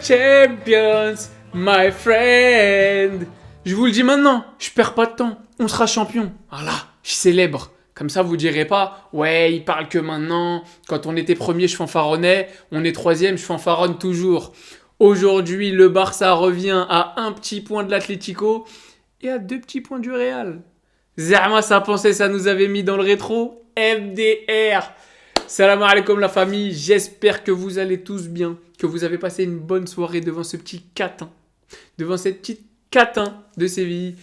champions, my friend. Je vous le dis maintenant, je perds pas de temps. On sera champion. Voilà, je célèbre. Comme ça, vous direz pas, ouais, il parle que maintenant. Quand on était premier, je fanfaronnais. On est troisième, je fanfaronne toujours. Aujourd'hui, le Barça revient à un petit point de l'Atlético et à 2 petits points du Real. Zerma, ça pensait, ça nous avait mis dans le rétro. MDR. Salam alaikum la famille. J'espère que vous allez tous bien, que vous avez passé une bonne soirée devant ce petit catin, devant cette petite catin de Séville.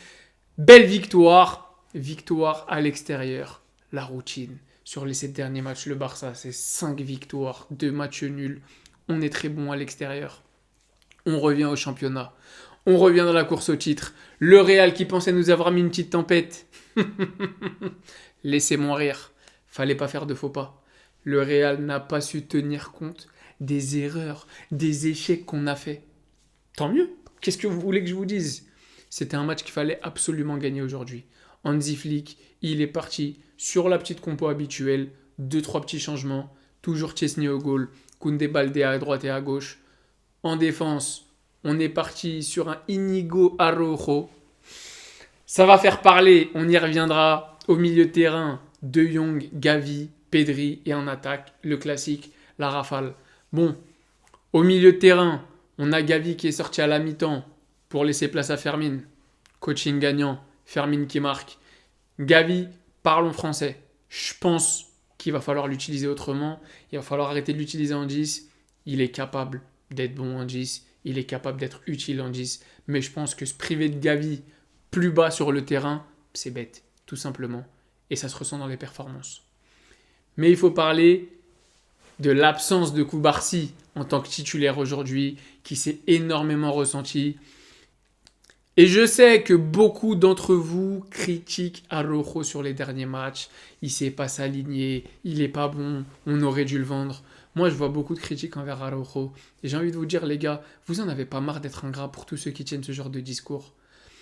Belle victoire. Victoire à l'extérieur. La routine. Sur les 7 derniers matchs, le Barça, c'est 5 victoires, 2 matchs nuls. On est très bon à l'extérieur. On revient au championnat. On revient dans la course au titre. Le Real qui pensait nous avoir mis une petite tempête. Laissez-moi rire. Fallait pas faire de faux pas. Le Real n'a pas su tenir compte des erreurs, des échecs qu'on a fait. Tant mieux. Qu'est-ce que vous voulez que je vous dise ? C'était un match qu'il fallait absolument gagner aujourd'hui. Hansi Flick, il est parti sur la petite compo habituelle. 2-3 petits changements. Toujours Chesney au goal. Koundé Baldé à droite et à gauche. En défense, on est parti sur un Inigo Araujo. Ça va faire parler, on y reviendra. Au milieu de terrain, De Jong, Gavi, Pedri et en attaque, le classique, la rafale. Bon, au milieu de terrain, on a Gavi qui est sorti à la mi-temps pour laisser place à Fermin. Coaching gagnant, Fermin qui marque. Gavi, parlons français. Je pense qu'il va falloir l'utiliser autrement. Il va falloir arrêter de l'utiliser en 10. Il est capable d'être bon en 10. Il est capable d'être utile en 10. Mais je pense que se priver de Gavi plus bas sur le terrain, c'est bête, tout simplement. Et ça se ressent dans les performances. Mais il faut parler de l'absence de Koubarsi en tant que titulaire aujourd'hui, qui s'est énormément ressenti. Et je sais que beaucoup d'entre vous critiquent Araujo sur les derniers matchs. Il ne sait pas s'aligner, il n'est pas bon, on aurait dû le vendre. Moi, je vois beaucoup de critiques envers Araujo. Et j'ai envie de vous dire, les gars, vous en avez pas marre d'être ingrats pour tous ceux qui tiennent ce genre de discours.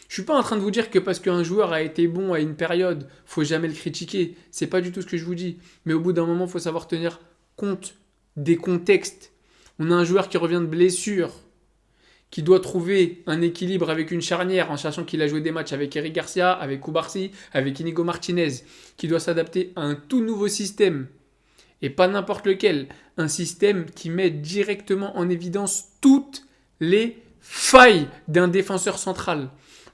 Je suis pas en train de vous dire que parce qu'un joueur a été bon à une période, faut jamais le critiquer. C'est pas du tout ce que je vous dis. Mais au bout d'un moment, il faut savoir tenir compte des contextes. On a un joueur qui revient de blessure, qui doit trouver un équilibre avec une charnière en sachant qu'il a joué des matchs avec Eric Garcia, avec Koubarsi, avec Inigo Martinez, qui doit s'adapter à un tout nouveau système. Et pas n'importe lequel. Un système qui met directement en évidence toutes les failles d'un défenseur central.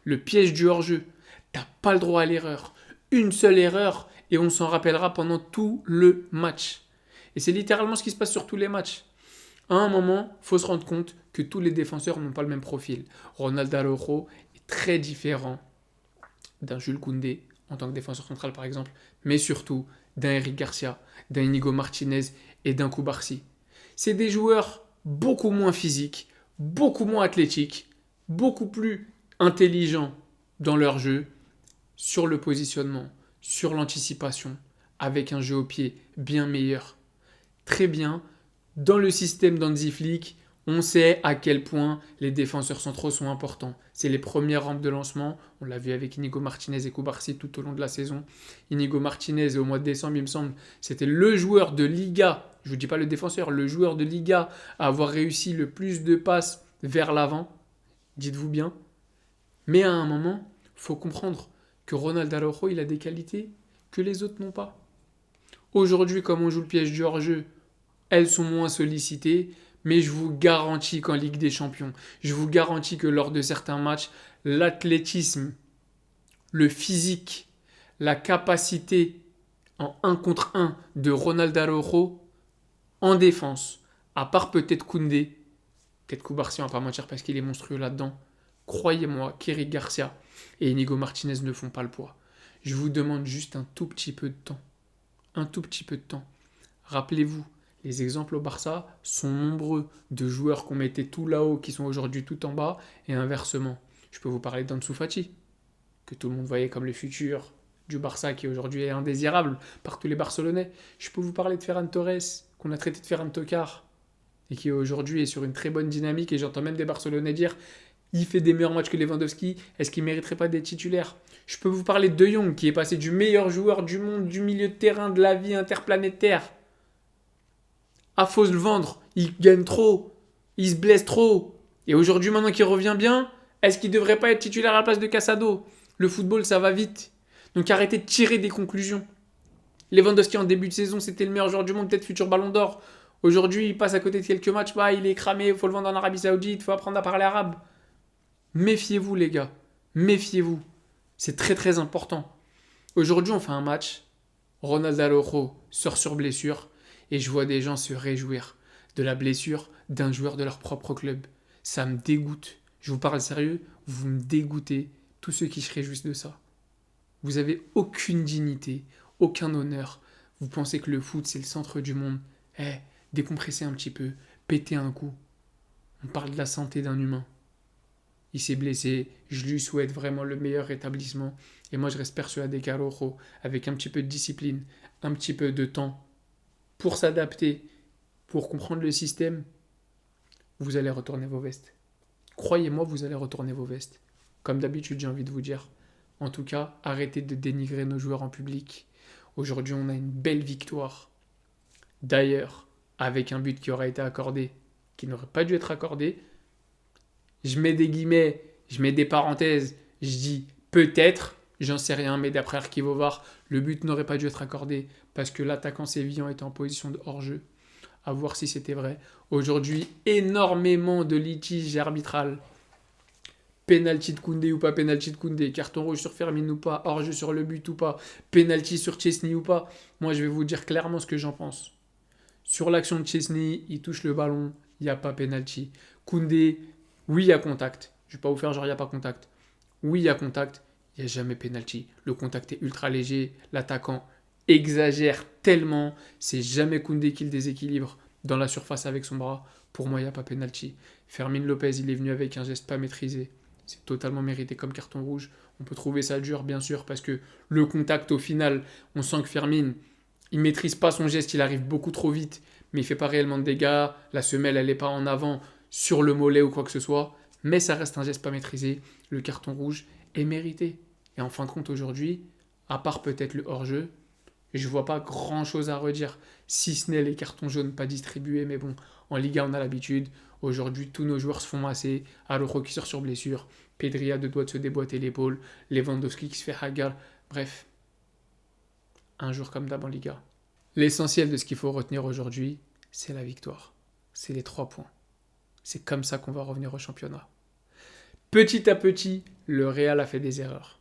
Le piège du hors-jeu. T'as pas le droit à l'erreur. Une seule erreur et on s'en rappellera pendant tout le match. Et c'est littéralement ce qui se passe sur tous les matchs. À un moment, il faut se rendre compte que tous les défenseurs n'ont pas le même profil. Ronald Araujo est très différent d'un Jules Koundé en tant que défenseur central par exemple, mais surtout d'un Eric Garcia, d'un Inigo Martinez et d'un Koubarsi. C'est des joueurs beaucoup moins physiques, beaucoup moins athlétiques, beaucoup plus intelligents dans leur jeu, sur le positionnement, sur l'anticipation, avec un jeu au pied bien meilleur. Très bien, dans le système d'Hansi Flick, on sait à quel point les défenseurs centraux sont importants. C'est les premières rampes de lancement. On l'a vu avec Inigo Martinez et Koubarsi tout au long de la saison. Inigo Martinez, au mois de décembre, il me semble, c'était le joueur de Liga, je ne vous dis pas le défenseur, le joueur de Liga à avoir réussi le plus de passes vers l'avant. Dites-vous bien. Mais à un moment, il faut comprendre que Ronald Araujo, il a des qualités que les autres n'ont pas. Aujourd'hui, comme on joue le piège du hors-jeu, elles sont moins sollicitées, mais je vous garantis qu'en Ligue des Champions, je vous garantis que lors de certains matchs, l'athlétisme, le physique, la capacité en 1 contre 1 de Ronald Araujo en défense, à part peut-être Koundé, peut-être Koubarsi, on va pas mentir parce qu'il est monstrueux là-dedans, croyez-moi qu'Eric Garcia et Inigo Martinez ne font pas le poids. Je vous demande juste un tout petit peu de temps. Un tout petit peu de temps. Rappelez-vous, les exemples au Barça sont nombreux de joueurs qu'on mettait tout là-haut qui sont aujourd'hui tout en bas et inversement. Je peux vous parler d'Ansu Fati, que tout le monde voyait comme le futur du Barça qui aujourd'hui est indésirable par tous les Barcelonais. Je peux vous parler de Ferran Torres, qu'on a traité de Ferran Tocard et qui aujourd'hui est sur une très bonne dynamique et j'entends même des Barcelonais dire il fait des meilleurs matchs que Lewandowski, est-ce qu'il ne mériterait pas d'être titulaire ? Je peux vous parler de De Jong qui est passé du meilleur joueur du monde, du milieu de terrain, de la vie interplanétaire. Ah, faut se le vendre. Il gagne trop. Il se blesse trop. Et aujourd'hui, maintenant qu'il revient bien, est-ce qu'il ne devrait pas être titulaire à la place de Casado? Le football, ça va vite. Donc arrêtez de tirer des conclusions. Lewandowski en début de saison, c'était le meilleur joueur du monde, peut-être futur ballon d'or. Aujourd'hui, il passe à côté de quelques matchs, bah, il est cramé, il faut le vendre en Arabie Saoudite, il faut apprendre à parler arabe. Méfiez-vous les gars, méfiez-vous. C'est très très important. Aujourd'hui, on fait un match, Ronald Araujo sort sur blessure, et je vois des gens se réjouir de la blessure d'un joueur de leur propre club. Ça me dégoûte. Je vous parle sérieux, vous me dégoûtez, tous ceux qui se réjouissent de ça. Vous avez aucune dignité, aucun honneur. Vous pensez que le foot, c'est le centre du monde. Décompressez un petit peu, pétez un coup. On parle de la santé d'un humain. Il s'est blessé, je lui souhaite vraiment le meilleur rétablissement. Et moi, je reste persuadé qu'Araujo, avec un petit peu de discipline, un petit peu de temps, pour s'adapter, pour comprendre le système, vous allez retourner vos vestes. Croyez-moi, vous allez retourner vos vestes. Comme d'habitude, j'ai envie de vous dire. En tout cas, arrêtez de dénigrer nos joueurs en public. Aujourd'hui, on a une belle victoire. D'ailleurs, avec un but qui aurait été accordé, qui n'aurait pas dû être accordé. Je mets des guillemets, je mets des parenthèses, je dis peut-être, j'en sais rien, mais d'après Archivovar, le but n'aurait pas dû être accordé parce que l'attaquant sévillan était en position de hors-jeu. À voir si c'était vrai. Aujourd'hui, énormément de litiges arbitrales. Penalty de Koundé ou pas penalty de Koundé, carton rouge sur Fermin ou pas, hors-jeu sur le but ou pas, penalty sur Chesney ou pas. Moi, je vais vous dire clairement ce que j'en pense. Sur l'action de Chesney, il touche le ballon, il n'y a pas penalty. Koundé, oui, il y a contact. Je ne vais pas vous faire genre il n'y a pas contact. Oui, il y a contact, il n'y a jamais penalty. Le contact est ultra léger, l'attaquant exagère tellement, c'est jamais Koundé qui le déséquilibre dans la surface avec son bras. Pour moi, il n'y a pas penalty. Fermin Lopez, il est venu avec un geste pas maîtrisé. C'est totalement mérité comme carton rouge. On peut trouver ça dur, bien sûr, parce que le contact, au final, on sent que Fermin, il maîtrise pas son geste, il arrive beaucoup trop vite, mais il fait pas réellement de dégâts. La semelle, elle n'est pas en avant sur le mollet ou quoi que ce soit, mais ça reste un geste pas maîtrisé. Le carton rouge est mérité. Et en fin de compte, aujourd'hui, à part peut-être le hors-jeu, je vois pas grand-chose à redire, si ce n'est les cartons jaunes pas distribués, mais bon, en Liga, on a l'habitude. Aujourd'hui, tous nos joueurs se font masser. Araujo qui sort sur blessure. Pedri a deux doigts de se déboîter l'épaule. Lewandowski qui se fait hagar. Bref, un jour comme d'hab en Liga. L'essentiel de ce qu'il faut retenir aujourd'hui, c'est la victoire. C'est les 3 points. C'est comme ça qu'on va revenir au championnat. Petit à petit, le Real a fait des erreurs.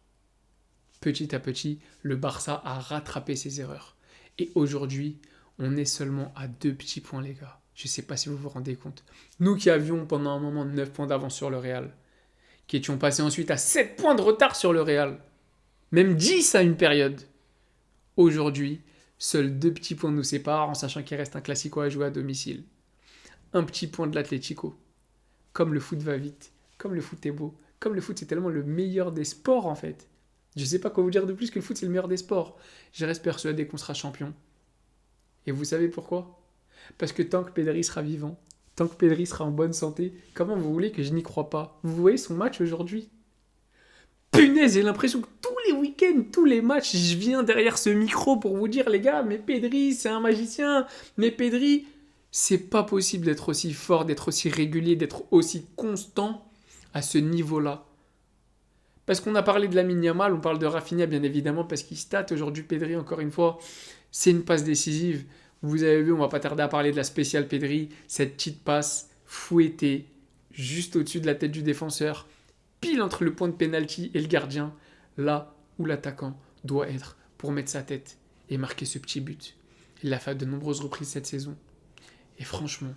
Petit à petit, le Barça a rattrapé ses erreurs. Et aujourd'hui, on est seulement à 2 petits points, les gars. Je ne sais pas si vous vous rendez compte. Nous qui avions pendant un moment 9 points d'avance sur le Real, qui étions passés ensuite à 7 points de retard sur le Real, même 10 à une période. Aujourd'hui, seuls 2 petits points nous séparent en sachant qu'il reste un Classico à jouer à domicile. Un petit point de l'Atlético. Comme le foot va vite, comme le foot est beau, comme le foot c'est tellement le meilleur des sports en fait. Je sais pas quoi vous dire de plus que le foot c'est le meilleur des sports. Je reste persuadé qu'on sera champion. Et vous savez pourquoi? Parce que tant que Pedri sera vivant, tant que Pedri sera en bonne santé, comment vous voulez que je n'y crois pas? Vous voyez son match aujourd'hui? Punaise, j'ai l'impression que tous les week-ends, tous les matchs, je viens derrière ce micro pour vous dire les gars, mais Pedri c'est un magicien, mais Pedri, c'est pas possible d'être aussi fort, d'être aussi régulier, d'être aussi constant à ce niveau-là. Parce qu'on a parlé de Lamine Yamal, on parle de Rafinha bien évidemment, parce qu'il stat aujourd'hui Pedri encore une fois, c'est une passe décisive. Vous avez vu, on va pas tarder à parler de la spéciale Pedri, cette petite passe fouettée, juste au-dessus de la tête du défenseur, pile entre le point de pénalty et le gardien, là où l'attaquant doit être pour mettre sa tête et marquer ce petit but. Il l'a fait à de nombreuses reprises cette saison. Et franchement,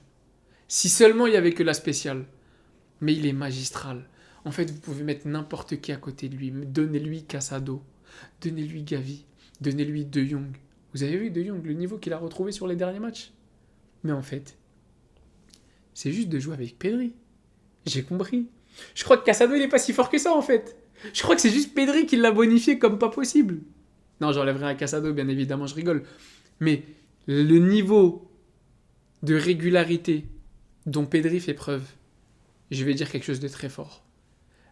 si seulement il n'y avait que la spéciale, mais il est magistral. En fait, vous pouvez mettre n'importe qui à côté de lui. Donnez-lui Casado, donnez-lui Gavi, donnez-lui De Jong. Vous avez vu De Jong, le niveau qu'il a retrouvé sur les derniers matchs? Mais en fait, c'est juste de jouer avec Pedri. J'ai compris. Je crois que Casado, il n'est pas si fort que ça, en fait. Je crois que c'est juste Pedri qui l'a bonifié comme pas possible. Non, j'enlèverai un Casado, bien évidemment, je rigole. Mais le niveau de régularité dont Pedri fait preuve, je vais dire quelque chose de très fort.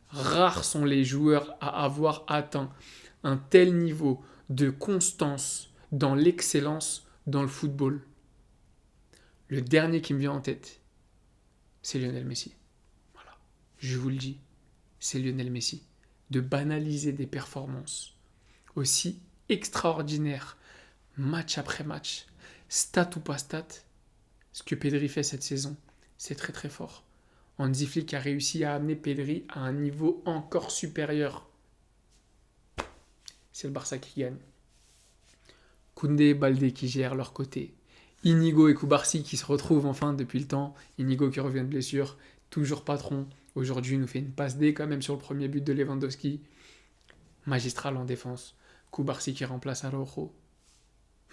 Rares sont les joueurs à avoir atteint un tel niveau de constance dans l'excellence dans le football. Le dernier qui me vient en tête, c'est Lionel Messi. Voilà. je vous le dis, c'est Lionel Messi. De banaliser des performances aussi extraordinaires, match après match, stat ou pas stat, ce que Pedri fait cette saison, c'est très très fort. Hansi Flick a réussi à amener Pedri à un niveau encore supérieur. C'est le Barça qui gagne. Koundé et Baldé qui gèrent leur côté. Inigo et Koubarsi qui se retrouvent enfin depuis le temps. Inigo qui revient de blessure, toujours patron. Aujourd'hui, il nous fait une passe D quand même sur le premier but de Lewandowski. Magistral en défense. Koubarsi qui remplace Araujo.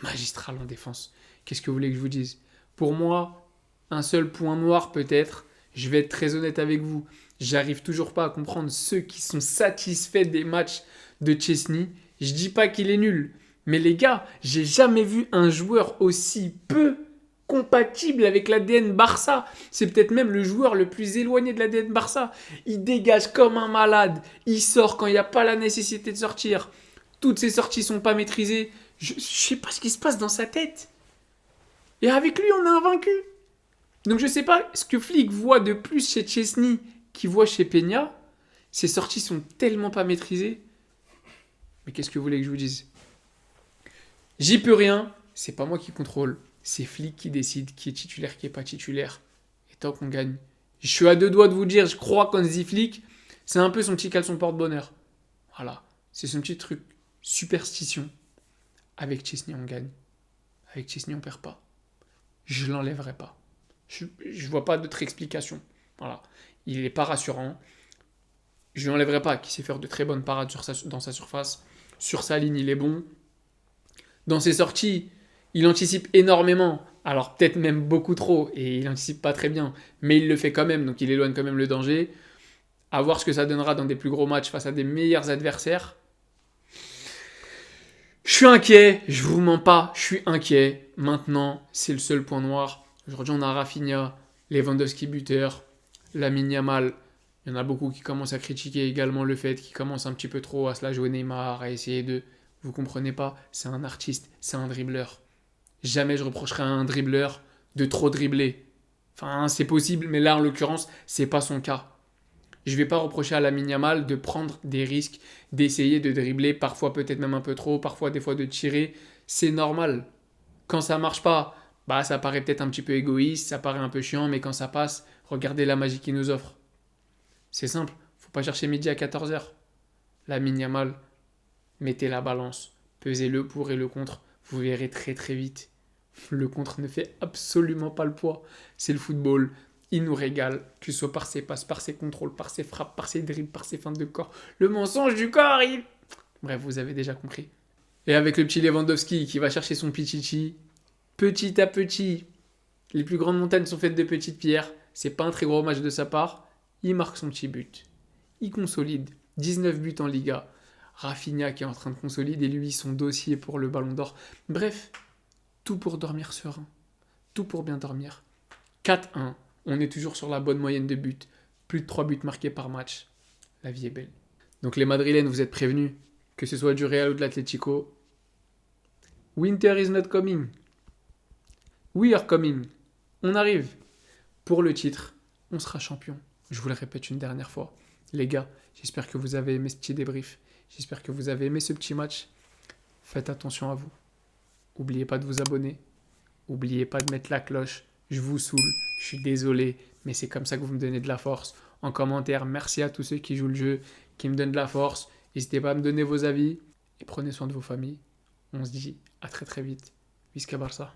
Magistral en défense. Qu'est-ce que vous voulez que je vous dise? Pour moi, un seul point noir peut-être. Je vais être très honnête avec vous. J'arrive toujours pas à comprendre ceux qui sont satisfaits des matchs de Chesney. Je dis pas qu'il est nul. Mais les gars, j'ai jamais vu un joueur aussi peu compatible avec l'ADN Barça. C'est peut-être même le joueur le plus éloigné de l'ADN Barça. Il dégage comme un malade. Il sort quand il n'y a pas la nécessité de sortir. Toutes ses sorties sont pas maîtrisées. Je sais pas ce qui se passe dans sa tête. Et avec lui, on a un vaincu. Donc je sais pas ce que Flick voit de plus chez Chesney qu'il voit chez Peña. Ses sorties sont tellement pas maîtrisées. Mais qu'est-ce que vous voulez que je vous dise? J'y peux rien, c'est pas moi qui contrôle. C'est Flick qui décide qui est titulaire, qui est pas titulaire. Et tant qu'on gagne. Je suis à deux doigts de vous dire, je crois qu'Hansi Flick, c'est un peu son petit caleçon porte-bonheur. Voilà, c'est son petit truc. Superstition. Avec Chesney, on gagne. Avec Chesney, on perd pas. Je l'enlèverai pas. Je vois pas d'autre explication. Voilà. Il est pas rassurant. Je l'enlèverai pas, qui sait faire de très bonnes parades dans sa surface. Sur sa ligne, il est bon. Dans ses sorties, il anticipe énormément. Alors peut-être même beaucoup trop. Et il anticipe pas très bien. Mais il le fait quand même. Donc il éloigne quand même le danger. À voir ce que ça donnera dans des plus gros matchs face à des meilleurs adversaires. Je suis inquiet. Je vous mens pas. Je suis inquiet. Maintenant, c'est le seul point noir. Aujourd'hui, on a Rafinha, Lewandowski buteur, Lamine Yamal. Il y en a beaucoup qui commencent à critiquer également le fait qu'il commence un petit peu trop à se la jouer Neymar, à essayer de... Vous comprenez pas, c'est un artiste, c'est un dribbleur. Jamais je reprocherai à un dribbleur de trop dribbler. Enfin, c'est possible, mais là, en l'occurrence, c'est pas son cas. Je vais pas reprocher à Lamine Yamal de prendre des risques, d'essayer de dribbler, parfois peut-être même un peu trop, parfois des fois de tirer. C'est normal. Quand ça marche pas, bah ça paraît peut-être un petit peu égoïste, ça paraît un peu chiant, mais quand ça passe, regardez la magie qu'il nous offre. C'est simple, faut pas chercher midi à 14h. Lamine Yamal, mettez la balance, pesez le pour et le contre, vous verrez très très vite. Le contre ne fait absolument pas le poids. C'est le football, il nous régale, que ce soit par ses passes, par ses contrôles, par ses frappes, par ses dribbles, par ses feintes de corps. Le mensonge du corps, il... Bref, vous avez déjà compris. Et avec le petit Lewandowski qui va chercher son pichichi, petit à petit, les plus grandes montagnes sont faites de petites pierres, c'est pas un très gros match de sa part, il marque son petit but. Il consolide, 19 buts en Liga. Rafinha qui est en train de consolider lui son dossier pour le Ballon d'Or. Bref, tout pour dormir serein. Tout pour bien dormir. 4-1, on est toujours sur la bonne moyenne de buts. Plus de 3 buts marqués par match. La vie est belle. Donc les Madrilènes, vous êtes prévenus, que ce soit du Real ou de l'Atlético. Winter is not coming. We are coming. On arrive. Pour le titre, on sera champion. Je vous le répète une dernière fois. Les gars, j'espère que vous avez aimé ce petit débrief. J'espère que vous avez aimé ce petit match. Faites attention à vous. N'oubliez pas de vous abonner. N'oubliez pas de mettre la cloche. Je vous saoule. Je suis désolé, mais c'est comme ça que vous me donnez de la force. En commentaire, merci à tous ceux qui jouent le jeu, qui me donnent de la force. N'hésitez pas à me donner vos avis et prenez soin de vos familles. On se dit à très très vite. Visca Barça.